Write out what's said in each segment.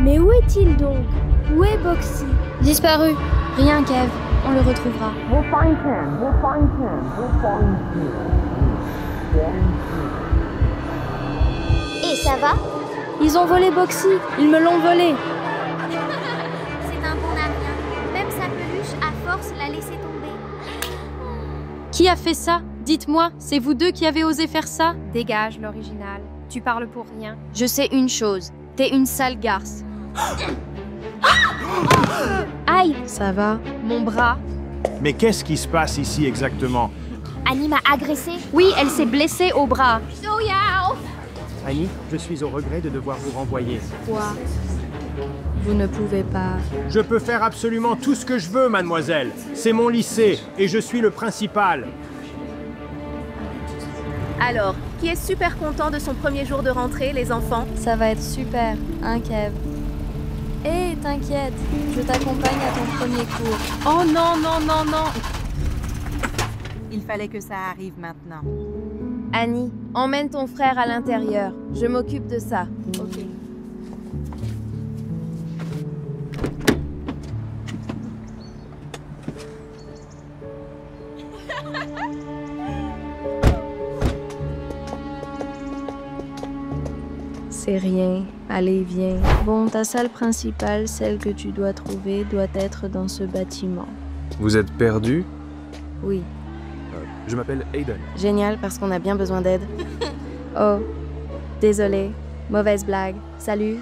Mais où est-il donc? Où est Boxy? Disparu. Rien, Kev. On le retrouvera. Et ça va? Ils ont volé Boxy. Ils me l'ont volé. C'est un bon à rien. Même sa peluche, à force, l'a laissé tomber. Qui a fait ça? Dites-moi, c'est vous deux qui avez osé faire ça? Dégage, l'original. Tu parles pour rien. Je sais une chose. T'es une sale garce. Aïe! Ça va? Mon bras. Mais qu'est-ce qui se passe ici exactement? Annie m'a agressée. Oui, elle s'est blessée au bras. Annie, je suis au regret de devoir vous renvoyer. Quoi? Vous ne pouvez pas. Je peux faire absolument tout ce que je veux, mademoiselle. C'est mon lycée et je suis le principal. Alors, qui est super content de son premier jour de rentrée, les enfants? Ça va être super, hein, Kev? Hé, t'inquiète, je t'accompagne à ton premier cours. Oh non, non, non, non! Il fallait que ça arrive maintenant. Annie, emmène ton frère à l'intérieur. Je m'occupe de ça. Ok. C'est rien. Allez, viens. Bon, ta salle principale, celle que tu dois trouver, doit être dans ce bâtiment. Vous êtes perdu? Oui. Je m'appelle Aiden. Génial, parce qu'on a bien besoin d'aide. Oh, désolé. Mauvaise blague. Salut.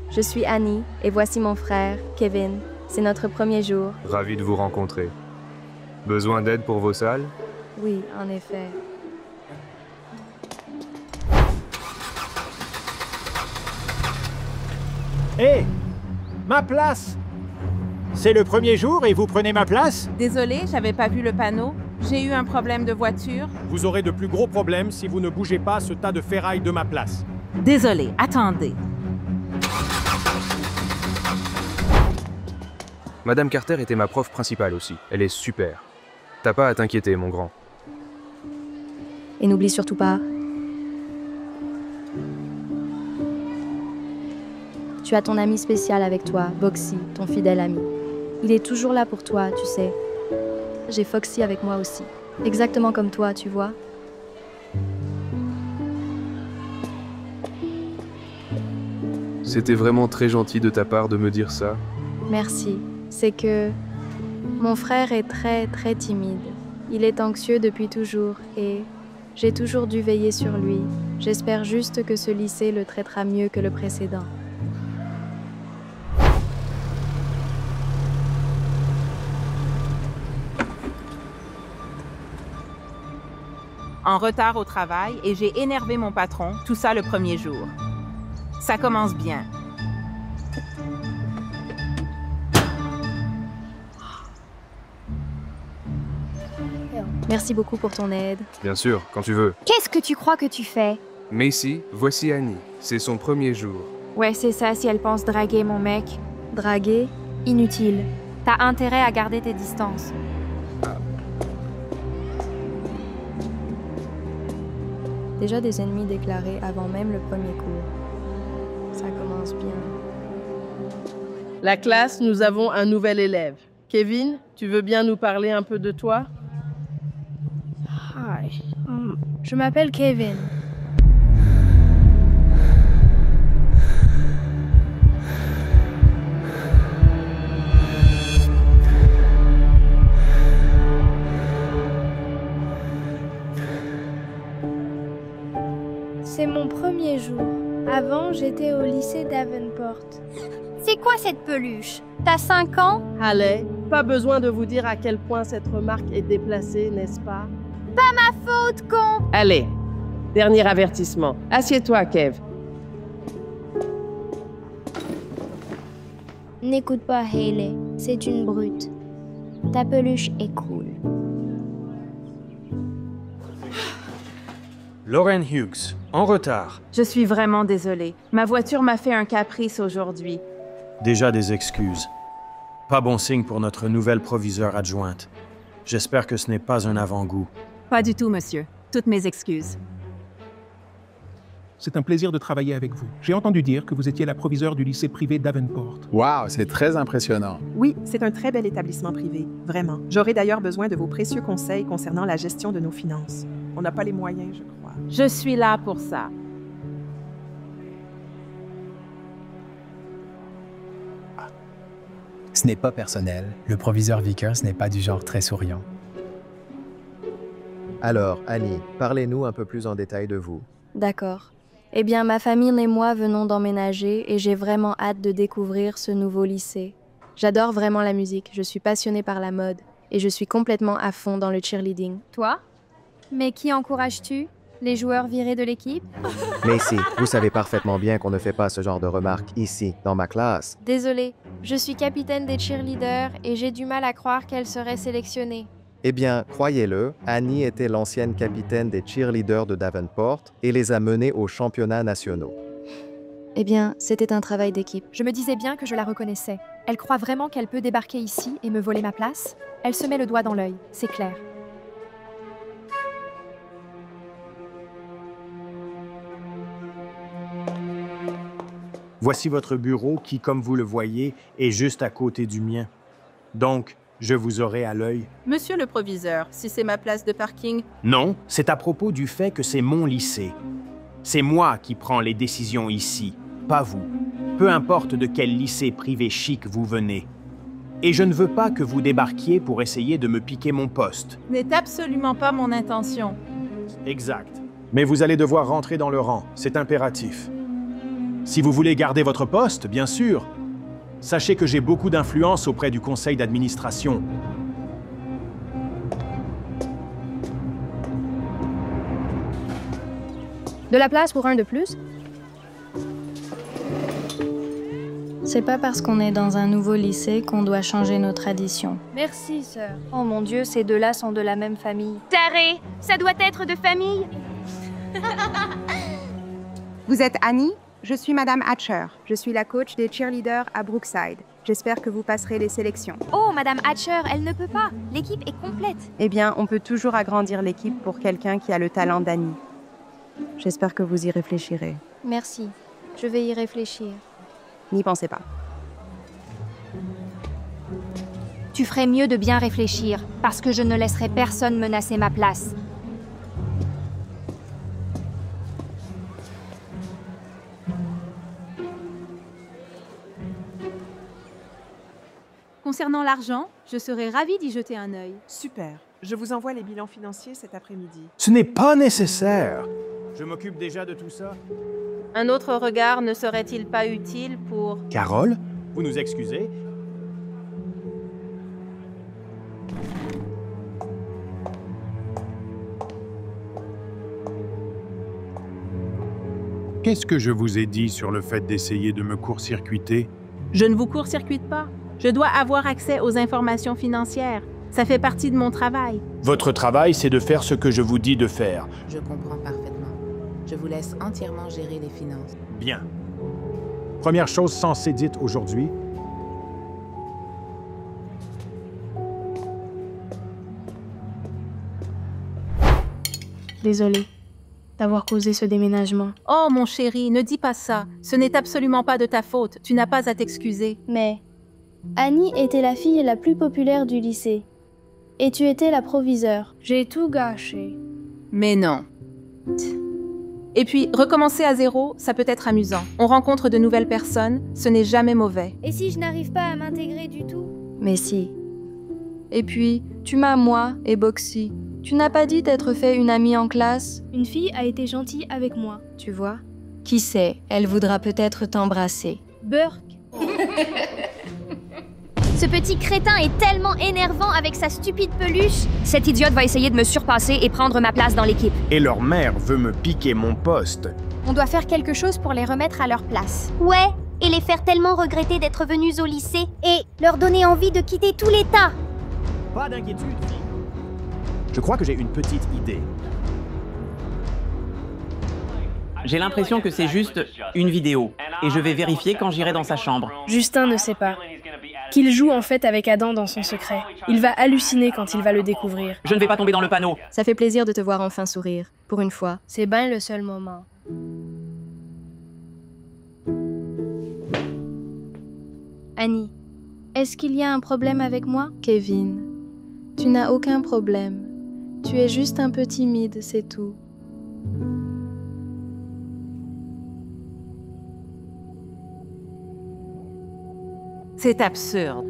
Je suis Annie, et voici mon frère, Kevin. C'est notre premier jour. Ravi de vous rencontrer. Besoin d'aide pour vos salles? Oui, en effet. Hé! Ma place! C'est le premier jour et vous prenez ma place? Désolée, j'avais pas vu le panneau. J'ai eu un problème de voiture. Vous aurez de plus gros problèmes si vous ne bougez pas ce tas de ferraille de ma place. Désolée, attendez. Madame Carter était ma prof principale aussi. Elle est super. T'as pas à t'inquiéter, mon grand. Et n'oublie surtout pas. Tu as ton ami spécial avec toi, Boxy, ton fidèle ami. Il est toujours là pour toi, tu sais. J'ai Foxy avec moi aussi. Exactement comme toi, tu vois. C'était vraiment très gentil de ta part de me dire ça. Merci. C'est que mon frère est très, très timide. Il est anxieux depuis toujours et j'ai toujours dû veiller sur lui. J'espère juste que ce lycée le traitera mieux que le précédent. En retard au travail et j'ai énervé mon patron, tout ça le premier jour. Ça commence bien. Merci beaucoup pour ton aide. Bien sûr, quand tu veux. Qu'est-ce que tu crois que tu fais? Macy, voici Annie. C'est son premier jour. Ouais, c'est ça si elle pense draguer mon mec. Draguer? Inutile. T'as intérêt à garder tes distances. Déjà des ennemis déclarés avant même le premier cours. Ça commence bien. La classe, nous avons un nouvel élève. Kevin, tu veux bien nous parler un peu de toi? Hi. Je m'appelle Kevin. C'est mon premier jour. Avant, j'étais au lycée Davenport. C'est quoi cette peluche? T'as 5 ans? Allez, pas besoin de vous dire à quel point cette remarque est déplacée, n'est-ce pas? Pas ma faute, con! Allez, dernier avertissement. Assieds-toi, Kev. N'écoute pas Hayley, c'est une brute. Ta peluche est cool. Lauren Hughes, en retard. Je suis vraiment désolée. Ma voiture m'a fait un caprice aujourd'hui. Déjà des excuses. Pas bon signe pour notre nouvelle proviseure adjointe. J'espère que ce n'est pas un avant-goût. Pas du tout, monsieur. Toutes mes excuses. C'est un plaisir de travailler avec vous. J'ai entendu dire que vous étiez la proviseure du lycée privé Davenport. Wow, c'est très impressionnant. Oui, c'est un très bel établissement privé, vraiment. J'aurai d'ailleurs besoin de vos précieux conseils concernant la gestion de nos finances. On n'a pas les moyens, je crois. Je suis là pour ça. Ce n'est pas personnel. Le proviseur Vickers n'est pas du genre très souriant. Alors, Annie, parlez-nous un peu plus en détail de vous. D'accord. Eh bien, ma famille et moi venons d'emménager et j'ai vraiment hâte de découvrir ce nouveau lycée. J'adore vraiment la musique, je suis passionnée par la mode et je suis complètement à fond dans le cheerleading. Toi? Mais qui encourages-tu? Les joueurs virés de l'équipe? Macy, vous savez parfaitement bien qu'on ne fait pas ce genre de remarques ici, dans ma classe. Désolée, je suis capitaine des cheerleaders et j'ai du mal à croire qu'elle serait sélectionnée. Eh bien, croyez-le, Annie était l'ancienne capitaine des cheerleaders de Davenport et les a menés aux championnats nationaux. Eh bien, c'était un travail d'équipe. Je me disais bien que je la reconnaissais. Elle croit vraiment qu'elle peut débarquer ici et me voler ma place? Elle se met le doigt dans l'œil, c'est clair. Voici votre bureau qui, comme vous le voyez, est juste à côté du mien. Donc, je vous aurai à l'œil. Monsieur le proviseur, si c'est ma place de parking... Non, c'est à propos du fait que c'est mon lycée. C'est moi qui prends les décisions ici, pas vous. Peu importe de quel lycée privé chic vous venez. Et je ne veux pas que vous débarquiez pour essayer de me piquer mon poste. Ce n'est absolument pas mon intention. Exact. Mais vous allez devoir rentrer dans le rang, c'est impératif. Si vous voulez garder votre poste, bien sûr, sachez que j'ai beaucoup d'influence auprès du conseil d'administration. De la place pour un de plus? C'est pas parce qu'on est dans un nouveau lycée qu'on doit changer nos traditions. Merci, sœur. Oh mon Dieu, ces deux-là sont de la même famille. Taré, ça doit être de famille. Vous êtes Annie? Je suis Madame Hatcher. Je suis la coach des cheerleaders à Brookside. J'espère que vous passerez les sélections. Oh, Madame Hatcher, elle ne peut pas. L'équipe est complète. Eh bien, on peut toujours agrandir l'équipe pour quelqu'un qui a le talent d'Annie. J'espère que vous y réfléchirez. Merci. Je vais y réfléchir. N'y pensez pas. Tu ferais mieux de bien réfléchir, parce que je ne laisserai personne menacer ma place. Concernant l'argent, je serais ravie d'y jeter un œil. Super. Je vous envoie les bilans financiers cet après-midi. Ce n'est pas nécessaire. Je m'occupe déjà de tout ça. Un autre regard ne serait-il pas utile pour... Carole, vous nous excusez? Qu'est-ce que je vous ai dit sur le fait d'essayer de me court-circuiter? Je ne vous court-circuite pas. Je dois avoir accès aux informations financières. Ça fait partie de mon travail. Votre travail, c'est de faire ce que je vous dis de faire. Je comprends parfaitement. Je vous laisse entièrement gérer les finances. Bien. Première chose censée dite aujourd'hui. Désolée d'avoir causé ce déménagement. Oh, mon chéri, ne dis pas ça. Ce n'est absolument pas de ta faute. Tu n'as pas à t'excuser. Mais Annie était la fille la plus populaire du lycée. Et tu étais la proviseure. J'ai tout gâché. Mais non. Et puis, recommencer à zéro, ça peut être amusant. On rencontre de nouvelles personnes, ce n'est jamais mauvais. Et si je n'arrive pas à m'intégrer du tout? Mais si. Et puis, tu m'as moi et Boxy. Tu n'as pas dit t'être fait une amie en classe? Une fille a été gentille avec moi. Tu vois? Qui sait, elle voudra peut-être t'embrasser. Burk. Ce petit crétin est tellement énervant avec sa stupide peluche. Cette idiote va essayer de me surpasser et prendre ma place dans l'équipe. Et leur mère veut me piquer mon poste. On doit faire quelque chose pour les remettre à leur place. Ouais, et les faire tellement regretter d'être venus au lycée et leur donner envie de quitter tout l'État. Pas d'inquiétude. Je crois que j'ai une petite idée. J'ai l'impression que c'est juste une vidéo, et je vais vérifier quand j'irai dans sa chambre. Justin ne sait pas qu'il joue en fait avec Adam dans son secret. Il va halluciner quand il va le découvrir. Je ne vais pas tomber dans le panneau. Ça fait plaisir de te voir enfin sourire, pour une fois. C'est bien le seul moment. Annie, est-ce qu'il y a un problème avec moi? Kevin, tu n'as aucun problème. Tu es juste un peu timide, c'est tout. C'est absurde.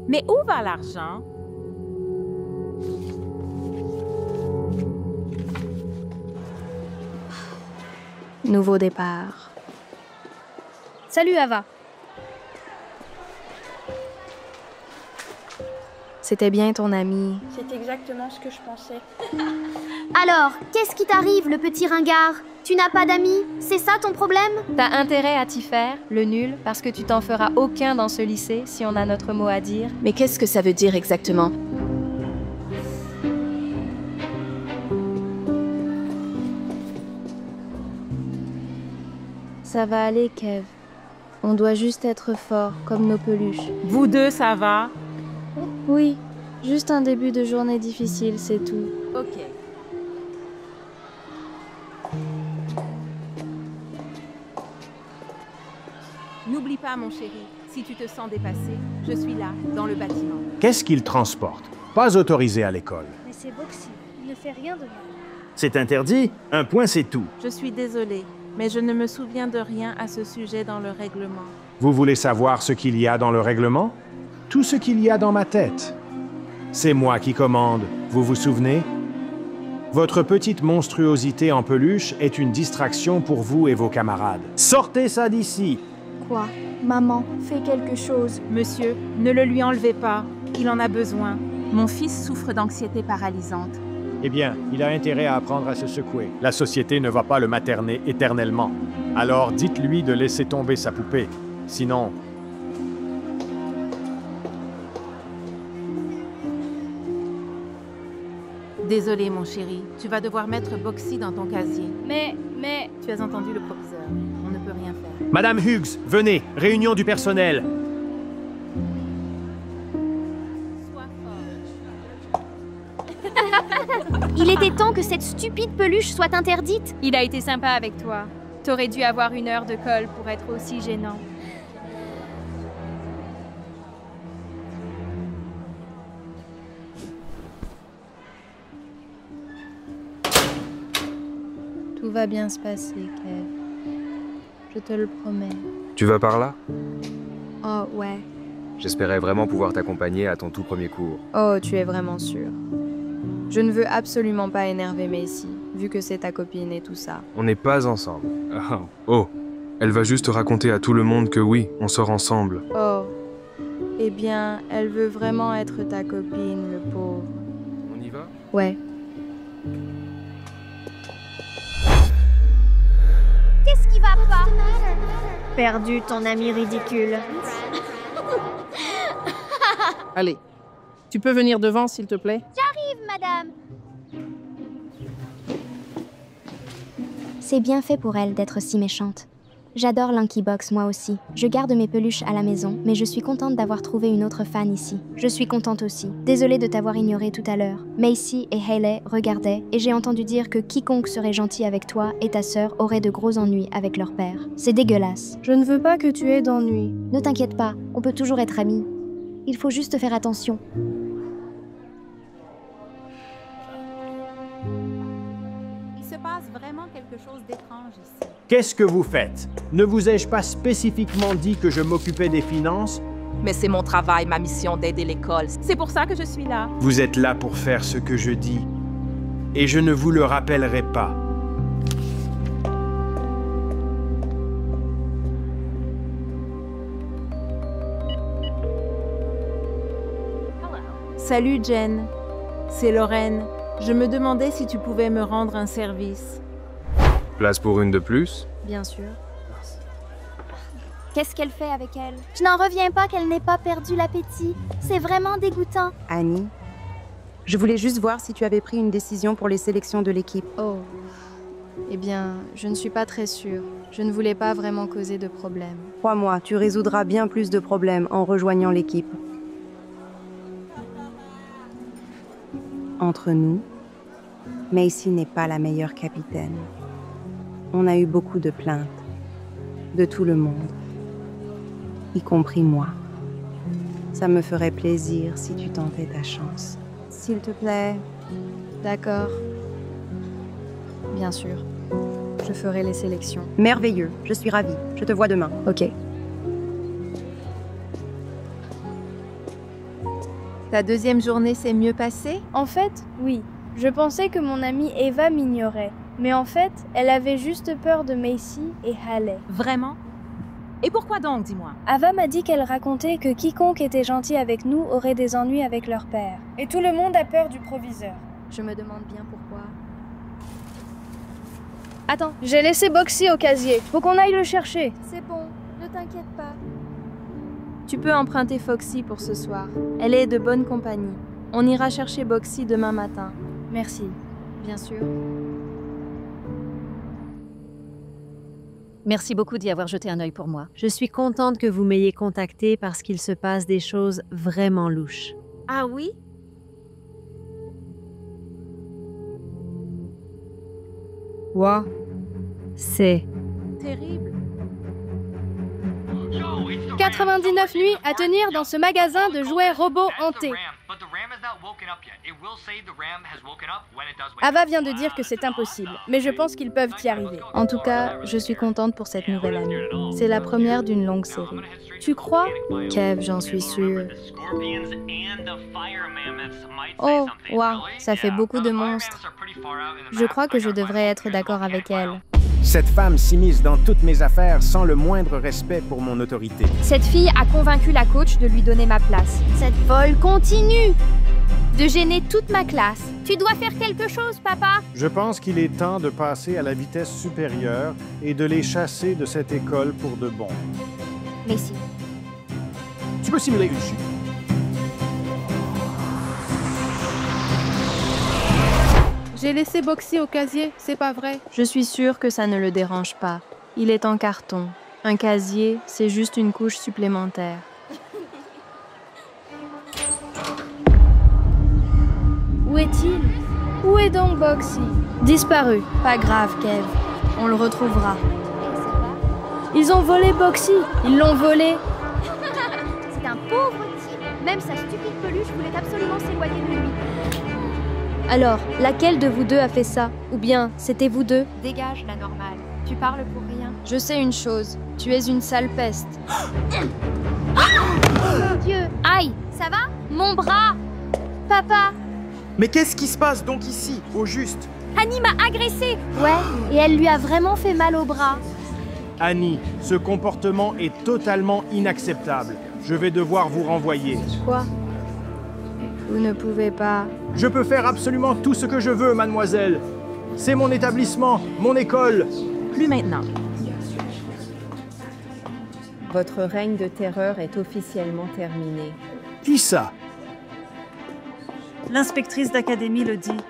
Mais où va l'argent? Nouveau départ. Salut Ava. C'était bien ton ami. C'est exactement ce que je pensais. Alors, qu'est-ce qui t'arrive, le petit ringard? Tu n'as pas d'amis? C'est ça ton problème? T'as intérêt à t'y faire, le nul, parce que tu t'en feras aucun dans ce lycée si on a notre mot à dire. Mais qu'est-ce que ça veut dire exactement? Ça va aller, Kev. On doit juste être forts, comme nos peluches. Vous deux, ça va? Oui, juste un début de journée difficile, c'est tout. Ok. N'oublie pas, mon chéri, si tu te sens dépassé, je suis là, dans le bâtiment. Qu'est-ce qu'il transporte? Pas autorisé à l'école. Mais c'est Boxy, il ne fait rien de mal. C'est interdit? Un point, c'est tout. Je suis désolée, mais je ne me souviens de rien à ce sujet dans le règlement. Vous voulez savoir ce qu'il y a dans le règlement? Tout ce qu'il y a dans ma tête. C'est moi qui commande, vous vous souvenez? Votre petite monstruosité en peluche est une distraction pour vous et vos camarades. Sortez ça d'ici! Quoi? Maman, fais quelque chose. Monsieur, ne le lui enlevez pas. Il en a besoin. Mon fils souffre d'anxiété paralysante. Eh bien, il a intérêt à apprendre à se secouer. La société ne va pas le materner éternellement. Alors dites-lui de laisser tomber sa poupée. Sinon... Désolé, mon chéri. Tu vas devoir mettre Boxy dans ton casier. Mais... Tu as entendu le proviseur. On ne peut rien faire. Madame Hughes, venez. Réunion du personnel. Il était temps que cette stupide peluche soit interdite. Il a été sympa avec toi. T'aurais dû avoir 1 heure de colle pour être aussi gênant. Tout va bien se passer, Kev. Je te le promets. Tu vas par là? Oh, ouais. J'espérais vraiment pouvoir t'accompagner à ton tout premier cours. Oh, tu es vraiment sûr. Je ne veux absolument pas énerver Macy, vu que c'est ta copine et tout ça. On n'est pas ensemble. Oh, elle va juste raconter à tout le monde que oui, on sort ensemble. Oh, eh bien, elle veut vraiment être ta copine, le pauvre. On y va? Ouais. Qu'est-ce qui va pas? Perdu ton ami ridicule. Allez, tu peux venir devant, s'il te plaît? J'arrive, madame. C'est bien fait pour elle d'être si méchante. J'adore Lanky Box, moi aussi. Je garde mes peluches à la maison, mais je suis contente d'avoir trouvé une autre fan ici. Je suis contente aussi. Désolée de t'avoir ignoré tout à l'heure. Macy et Hayley regardaient, et j'ai entendu dire que quiconque serait gentil avec toi et ta sœur aurait de gros ennuis avec leur père. C'est dégueulasse. Je ne veux pas que tu aies d'ennuis. Ne t'inquiète pas, on peut toujours être amis. Il faut juste faire attention. Il se passe vraiment quelque chose d'étrange ici. Qu'est-ce que vous faites? Ne vous ai-je pas spécifiquement dit que je m'occupais des finances? Mais c'est mon travail, ma mission d'aider l'école. C'est pour ça que je suis là. Vous êtes là pour faire ce que je dis. Et je ne vous le rappellerai pas. Salut Jen, c'est Lorraine. Je me demandais si tu pouvais me rendre un service. Place pour une de plus? Bien sûr. Qu'est-ce qu'elle fait avec elle? Je n'en reviens pas qu'elle n'ait pas perdu l'appétit. C'est vraiment dégoûtant. Annie, je voulais juste voir si tu avais pris une décision pour les sélections de l'équipe. Oh. Eh bien, je ne suis pas très sûre. Je ne voulais pas vraiment causer de problème. Crois-moi, tu résoudras bien plus de problèmes en rejoignant l'équipe. Entre nous, Macy n'est pas la meilleure capitaine. On a eu beaucoup de plaintes, de tout le monde. y compris moi. Ça me ferait plaisir si tu tentais ta chance. S'il te plaît. D'accord. Bien sûr. Je ferai les sélections. Merveilleux, je suis ravie. Je te vois demain. Ok. Ta deuxième journée s'est mieux passée? En fait, oui. Je pensais que mon amie Eva m'ignorait. Mais en fait, elle avait juste peur de Macy et Haley. Vraiment? Et pourquoi donc, dis-moi? Ava m'a dit qu'elle racontait que quiconque était gentil avec nous aurait des ennuis avec leur père. Et tout le monde a peur du proviseur. Je me demande bien pourquoi. Attends, j'ai laissé Boxy au casier. Faut qu'on aille le chercher. C'est bon, ne t'inquiète pas. Tu peux emprunter Foxy pour ce soir. Elle est de bonne compagnie. On ira chercher Boxy demain matin. Merci. Bien sûr. Merci beaucoup d'y avoir jeté un œil pour moi. Je suis contente que vous m'ayez contacté parce qu'il se passe des choses vraiment louches. Ah oui? Wow. C'est terrible. 99 nuits à tenir dans ce magasin de jouets robots hantés. Ava vient de dire que c'est impossible, mais je pense qu'ils peuvent y arriver. En tout cas, je suis contente pour cette nouvelle amie. C'est la première d'une longue série. Tu crois? Kev, j'en suis sûre. Oh, waouh, ça fait beaucoup de monstres. Je crois que je devrais être d'accord avec elle. Cette femme s'immisce dans toutes mes affaires sans le moindre respect pour mon autorité. Cette fille a convaincu la coach de lui donner ma place. Cette folle continue de gêner toute ma classe. Tu dois faire quelque chose, papa. Je pense qu'il est temps de passer à la vitesse supérieure et de les chasser de cette école pour de bon. Mais si. Tu peux simuler une chute. J'ai laissé Boxy au casier, c'est pas vrai. Je suis sûre que ça ne le dérange pas. Il est en carton. Un casier, c'est juste une couche supplémentaire. Où est-il? Où est donc Boxy? Disparu. Pas grave, Kev. On le retrouvera. Ils ont volé Boxy. Ils l'ont volé. C'est un pauvre type. Même sa stupide peluche voulait absolument s'éloigner de lui. Alors, laquelle de vous deux a fait ça? Ou bien, c'était vous deux? Dégage, la normale. Tu parles pour rien. Je sais une chose. Tu es une sale peste. Mon Dieu! Aïe! Ça va? Mon bras! Papa! Mais qu'est-ce qui se passe donc ici, au juste? Annie m'a agressée! Ouais, et elle lui a vraiment fait mal au bras. Annie, ce comportement est totalement inacceptable. Je vais devoir vous renvoyer. Quoi? Vous ne pouvez pas... Je peux faire absolument tout ce que je veux, mademoiselle. C'est mon établissement, mon école. Plus maintenant. Votre règne de terreur est officiellement terminé. Qui ça? L'inspectrice d'académie le dit.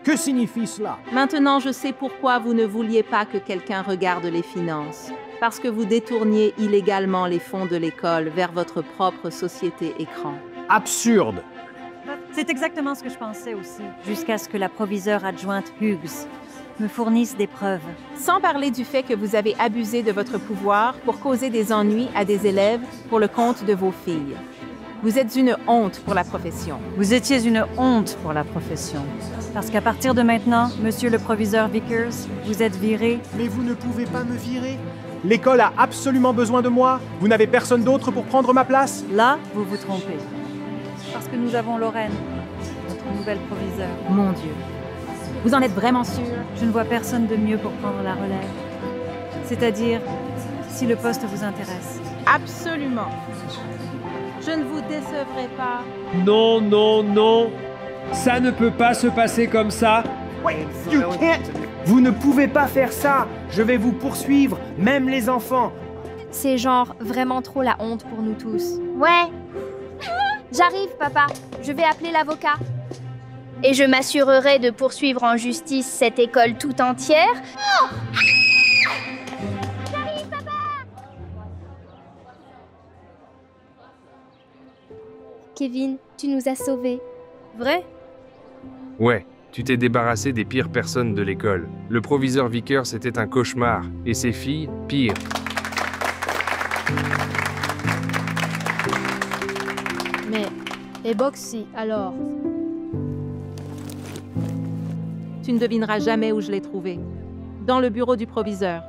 Que signifie cela? Maintenant, je sais pourquoi vous ne vouliez pas que quelqu'un regarde les finances. Parce que vous détourniez illégalement les fonds de l'école vers votre propre société écran. Absurde! C'est exactement ce que je pensais aussi, jusqu'à ce que la proviseure adjointe Hughes me fournisse des preuves. Sans parler du fait que vous avez abusé de votre pouvoir pour causer des ennuis à des élèves pour le compte de vos filles. Vous êtes une honte pour la profession. Vous étiez une honte pour la profession. Parce qu'à partir de maintenant, monsieur le proviseur Vickers, vous êtes viré. Mais vous ne pouvez pas me virer. L'école a absolument besoin de moi. Vous n'avez personne d'autre pour prendre ma place? Là, vous vous trompez. Parce que nous avons Lorraine, notre nouvelle proviseure. Mon Dieu. Vous en êtes vraiment sûr? Je ne vois personne de mieux pour prendre la relève. C'est-à-dire, si le poste vous intéresse. Absolument. Je ne vous décevrai pas. Non, non, non. Ça ne peut pas se passer comme ça. Wait, you can't. Vous ne pouvez pas faire ça. Je vais vous poursuivre, même les enfants. C'est genre vraiment trop la honte pour nous tous. Ouais. J'arrive, papa. Je vais appeler l'avocat. Et je m'assurerai de poursuivre en justice cette école tout entière. Oh! J'arrive, papa! Kevin, tu nous as sauvés. Vrai? Ouais, tu t'es débarrassé des pires personnes de l'école. Le proviseur Vickers était un cauchemar, et ses filles, pire. Mais, et Boxy, alors? Tu ne devineras jamais où je l'ai trouvé. Dans le bureau du proviseur.